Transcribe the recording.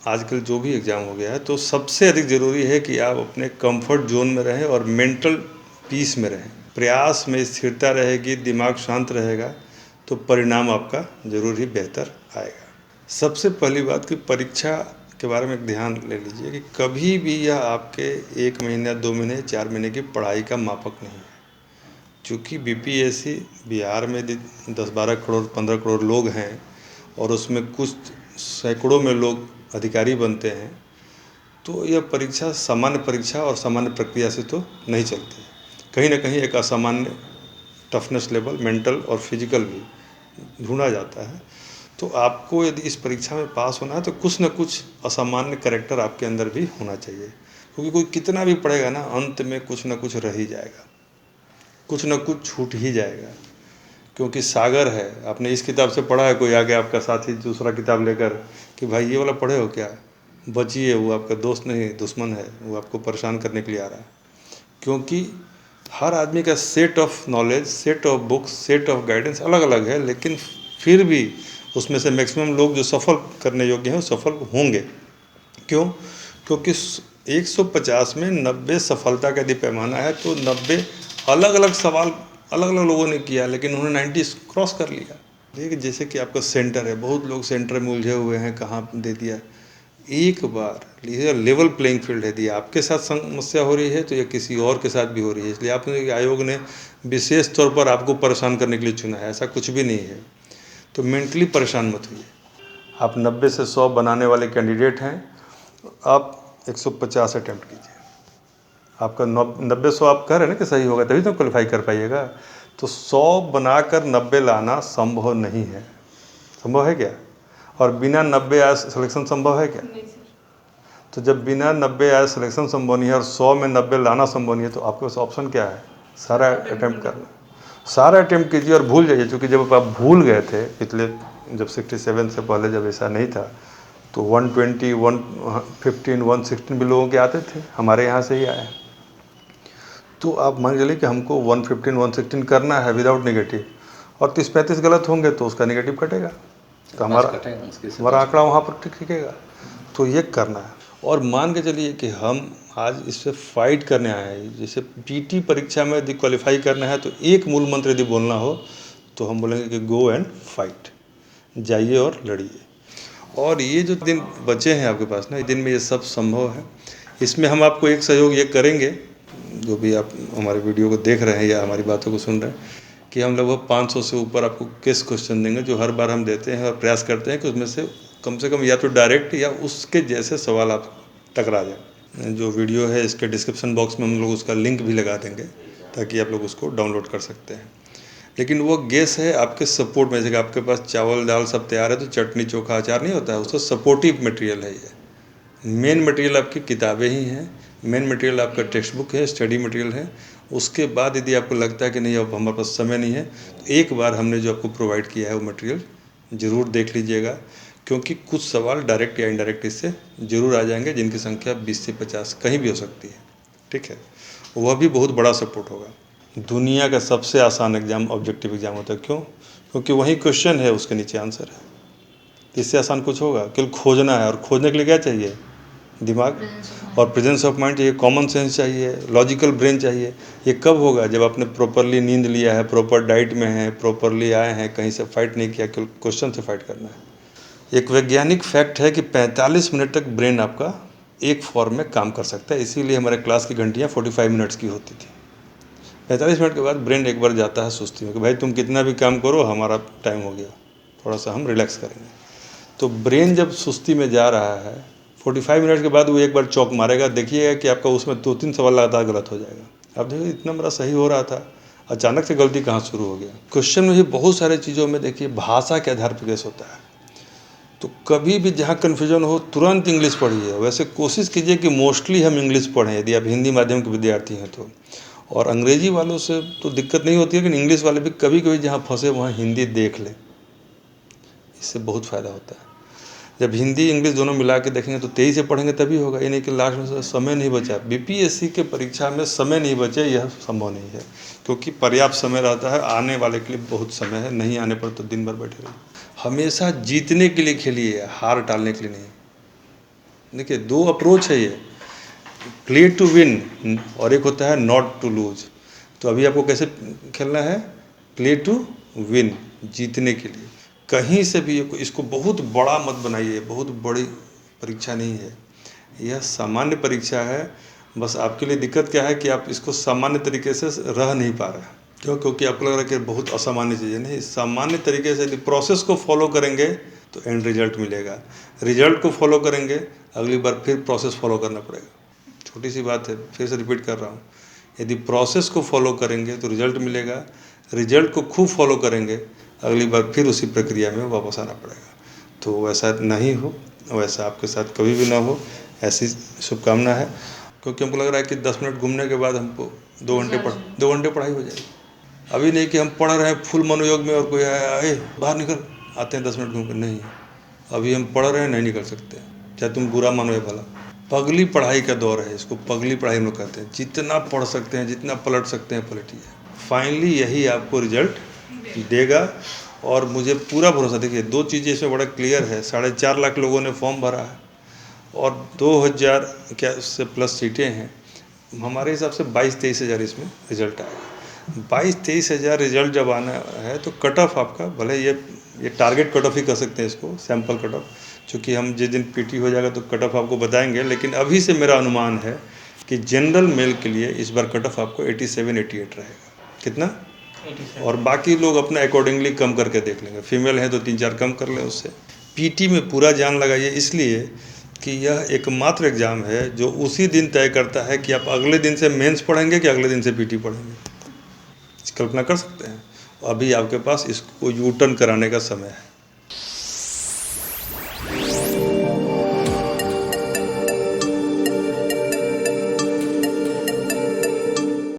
आजकल जो भी एग्ज़ाम हो गया है, तो सबसे अधिक ज़रूरी है कि आप अपने कंफर्ट जोन में रहें और मेंटल पीस में रहें। प्रयास में स्थिरता रहेगी, दिमाग शांत रहेगा, तो परिणाम आपका ज़रूर ही बेहतर आएगा। सबसे पहली बात कि परीक्षा के बारे में एक ध्यान ले लीजिए कि कभी भी यह आपके 1 महीने, 2 महीने, 4 महीने की पढ़ाई का मापक नहीं है। चूँकि बीपीएससी बिहार में 10-12 करोड़ 15 करोड़ लोग हैं और उसमें कुछ सैकड़ों में लोग अधिकारी बनते हैं, तो यह परीक्षा सामान्य परीक्षा और सामान्य प्रक्रिया से तो नहीं चलती। कहीं ना कहीं एक असामान्य टफनेस लेवल मेंटल और फिजिकल भी ढूंढा जाता है। तो आपको यदि इस परीक्षा में पास होना है तो कुछ न कुछ असामान्य कैरेक्टर आपके अंदर भी होना चाहिए, क्योंकि कोई कितना भी पढ़ेगा ना, अंत में कुछ न कुछ रह ही जाएगा, कुछ न कुछ छूट ही जाएगा। क्योंकि सागर है, आपने इस किताब से पढ़ा है, कोई आगे आपका साथी दूसरा किताब लेकर कि भाई ये वाला पढ़े हो क्या, बचिए, वो आपका दोस्त नहीं दुश्मन है, वो आपको परेशान करने के लिए आ रहा है। क्योंकि हर आदमी का set of knowledge, set of books, set of guidance अलग अलग है, लेकिन फिर भी उसमें से मैक्सिमम लोग जो सफल करने योग्य हैं वो सफल होंगे। क्यों? क्योंकि 150 में 90 सफलता का यदि पैमाना है तो 90 अलग अलग सवाल अलग अलग लोगों ने किया, लेकिन उन्होंने 90 क्रॉस कर लिया। देखिए, जैसे कि आपका सेंटर है, बहुत लोग सेंटर में उलझे हुए हैं, कहाँ दे दिया। एक बार लीजिए, लेवल प्लेइंग फील्ड है, यदि आपके साथ समस्या हो रही है तो ये किसी और के साथ भी हो रही है, इसलिए आपने आयोग ने विशेष तौर पर आपको परेशान करने के लिए चुना है, ऐसा कुछ भी नहीं है। तो मेंटली परेशान मत होइए। आप 90 से 100 बनाने वाले कैंडिडेट हैं, आप 150 अटैम्प्ट कीजिए। आपका 90-100 आप कह रहे हैं ना कि सही होगा, तभी तो क्वालिफाई कर पाइएगा। तो 100 बनाकर 90 लाना संभव नहीं है। संभव है क्या? और बिना 90 आए सिलेक्शन संभव है क्या? नहीं सर। तो जब बिना 90 आए सिलेक्शन संभव नहीं है और 100 में 90 लाना संभव नहीं है, तो आपके पास ऑप्शन क्या है? सारा अटैम्प्ट करना। सारा अटैम्प्ट कीजिए और भूल जाइए, क्योंकि जब आप भूल गए थे पिछले, जब 67 से पहले जब ऐसा नहीं था, तो 120, 115, 116 भी लोगों के आते थे, हमारे यहाँ से ही आए। तो आप मान चलिए कि हमको 115, 116 करना है विदाउट नेगेटिव, और 30-35 गलत होंगे तो उसका नेगेटिव कटेगा, तो हमारा आंकड़ा वहाँ पर ठीक दिखेगा। तो ये करना है। और मान के चलिए कि हम आज इससे फाइट करने आए हैं। जैसे पीटी परीक्षा में यदि क्वालिफाई करना है तो एक मूल मंत्र यदि बोलना हो तो हम बोलेंगे कि गो एंड फाइट, जाइए और लड़िए। और ये जो दिन बचे हैं आपके पास ना, ये दिन में ये सब संभव है। इसमें हम आपको एक सहयोग ये करेंगे, जो भी आप हमारे वीडियो को देख रहे हैं या हमारी बातों को सुन रहे हैं, कि हम लगभग 500 से ऊपर आपको केस क्वेश्चन देंगे, जो हर बार हम देते हैं, और प्रयास करते हैं कि उसमें से कम या तो डायरेक्ट या उसके जैसे सवाल आप टकरा जाए। जो वीडियो है इसके डिस्क्रिप्शन बॉक्स में हम लोग उसका लिंक भी लगा देंगे, ताकि आप लोग उसको डाउनलोड कर सकते हैं। लेकिन वो गेस है आपके सपोर्ट में, जैसे आपके पास चावल दाल सब तैयार है तो चटनी चोखा अचार नहीं होता है, उसका सपोर्टिव मटेरियल है ये। मेन मटेरियल आपकी किताबें ही हैं, मेन मटेरियल आपका टेक्स्ट बुक है, स्टडी मटेरियल है। उसके बाद यदि आपको लगता है कि नहीं अब हमारे पास समय नहीं है, तो एक बार हमने जो आपको प्रोवाइड किया है वो मटेरियल ज़रूर देख लीजिएगा, क्योंकि कुछ सवाल डायरेक्ट या इनडायरेक्ट इससे ज़रूर आ जाएंगे, जिनकी संख्या 20 से 50 कहीं भी हो सकती है। ठीक है, वह भी बहुत बड़ा सपोर्ट होगा। दुनिया का सबसे आसान एग्ज़ाम ऑब्जेक्टिव एग्ज़ाम होता है। क्यों? क्योंकि वही क्वेश्चन है, उसके नीचे आंसर है। इससे आसान कुछ होगा? केवल खोजना है, और खोजने के लिए क्या चाहिए? दिमाग और प्रेजेंस ऑफ माइंड चाहिए, कॉमन सेंस चाहिए, लॉजिकल ब्रेन चाहिए। ये कब होगा? जब आपने प्रॉपरली नींद लिया है, प्रॉपर डाइट में है, प्रॉपरली आए हैं, कहीं से फाइट नहीं किया, केवल क्वेश्चन से फाइट करना है। एक वैज्ञानिक फैक्ट है कि 45 मिनट तक ब्रेन आपका एक फॉर्म में काम कर सकता है, इसीलिए हमारे क्लास की घंटियाँ 45 मिनट्स की होती थी। 45 मिनट के बाद ब्रेन एक बार जाता है सुस्ती में कि भाई तुम कितना भी काम करो, हमारा टाइम हो गया, थोड़ा सा हम रिलैक्स करेंगे। तो ब्रेन जब सुस्ती में जा रहा है, 45 मिनट के बाद वो एक बार चौक मारेगा, देखिएगा कि आपका उसमें 2-3 सवाल लगातार गलत हो जाएगा। आप देखिए इतना बड़ा सही हो रहा था, अचानक से गलती कहाँ शुरू हो गया। क्वेश्चन में भी बहुत सारे चीज़ों में देखिए भाषा के आधार पर केस होता है। तो कभी भी जहाँ कन्फ्यूजन हो तुरंत इंग्लिश पढ़िए। वैसे कोशिश कीजिए कि मोस्टली हम इंग्लिश पढ़ें यदि आप हिंदी माध्यम के विद्यार्थी हैं तो। और अंग्रेजी वालों से तो दिक्कत नहीं होती है, लेकिन इंग्लिश वाले भी कभी कभी जहाँ फंसे वहाँ हिंदी देख लें, इससे बहुत फ़ायदा होता है। जब हिंदी इंग्लिश दोनों मिला के देखेंगे तो तेज़ी से पढ़ेंगे तभी होगा। ये नहीं कि लास्ट में समय नहीं बचा। बीपीएससी के परीक्षा में समय नहीं बचे, यह संभव नहीं है, क्योंकि पर्याप्त समय रहता है, आने वाले के लिए बहुत समय है, नहीं आने पर तो दिन भर बैठे रहिए। हमेशा जीतने के लिए खेलिए, हार टालने के लिए नहीं। देखिए 2 अप्रोच है ये, प्ले टू विन और एक होता है नॉट टू लूज। तो अभी आपको कैसे खेलना है? प्ले टू विन, जीतने के लिए। कहीं से भी इसको बहुत बड़ा मत बनाइए, बहुत बड़ी परीक्षा नहीं है, यह सामान्य परीक्षा है। बस आपके लिए दिक्कत क्या है कि आप इसको सामान्य तरीके से रह नहीं पा रहे हैं। क्यों? क्योंकि आपको लग रहा है कि बहुत असामान्य चीज़ है। नहीं, सामान्य तरीके से यदि प्रोसेस को फॉलो करेंगे तो एंड रिजल्ट मिलेगा। रिजल्ट को फॉलो करेंगे, अगली बार फिर प्रोसेस फॉलो करना पड़ेगा। छोटी सी बात है, फिर से रिपीट कर रहा हूँ, यदि प्रोसेस को फॉलो करेंगे तो रिजल्ट मिलेगा, रिजल्ट को खूब फॉलो करेंगे, अगली बार फिर उसी प्रक्रिया में वापस आना पड़ेगा। तो वैसा नहीं हो, वैसा आपके साथ कभी भी ना हो, ऐसी शुभकामना है। क्योंकि हमको लग रहा है कि 10 मिनट घूमने के बाद हमको 2 घंटे पढ़ाई हो जाएगी। अभी नहीं कि हम पढ़ रहे हैं फुल मनोयोग में और कोई आया, ए बाहर निकल, आते हैं 10 मिनट घूम कर, नहीं, अभी हम पढ़ रहे हैं, नहीं निकल सकते, चाहे तुम बुरा मानो या भला। पगली पढ़ाई का दौर है, इसको पगली पढ़ाई हम लोग कहते हैं। जितना पढ़ सकते हैं, जितना पलट सकते हैं पलटिए, फाइनली यही आपको रिजल्ट देगा। और मुझे पूरा भरोसा, देखिए 2 चीज़ें इसमें बड़ा क्लियर है, 4.5 लाख लोगों ने फॉर्म भरा है और 2000 क्या उससे प्लस सीटें हैं। हमारे हिसाब से 22-23 हज़ार इसमें रिजल्ट आएगा। 22-23 हज़ार रिजल्ट जब आना है तो कट ऑफ आपका, भले ये टारगेट कट ऑफ ही कर सकते हैं इसको, सैम्पल कट ऑफ, चूँकि हम जिस दिन पीटी हो जाएगा तो कट ऑफ आपको बताएंगे। लेकिन अभी से मेरा अनुमान है कि जनरल मेल के लिए इस बार कट ऑफ आपको 87-88 रहेगा। कितना? 87। और बाकी लोग अपना अकॉर्डिंगली कम करके देख लेंगे। फीमेल है तो 3-4 कम कर लें उससे। पीटी में पूरा जान लगाइए, इसलिए कि यह एकमात्र एग्ज़ाम है जो उसी दिन तय करता है कि आप अगले दिन से मेंस पढ़ेंगे कि अगले दिन से पीटी पढ़ेंगे। कल्पना कर सकते हैं? अभी आपके पास इसको यू टर्न कराने का समय है।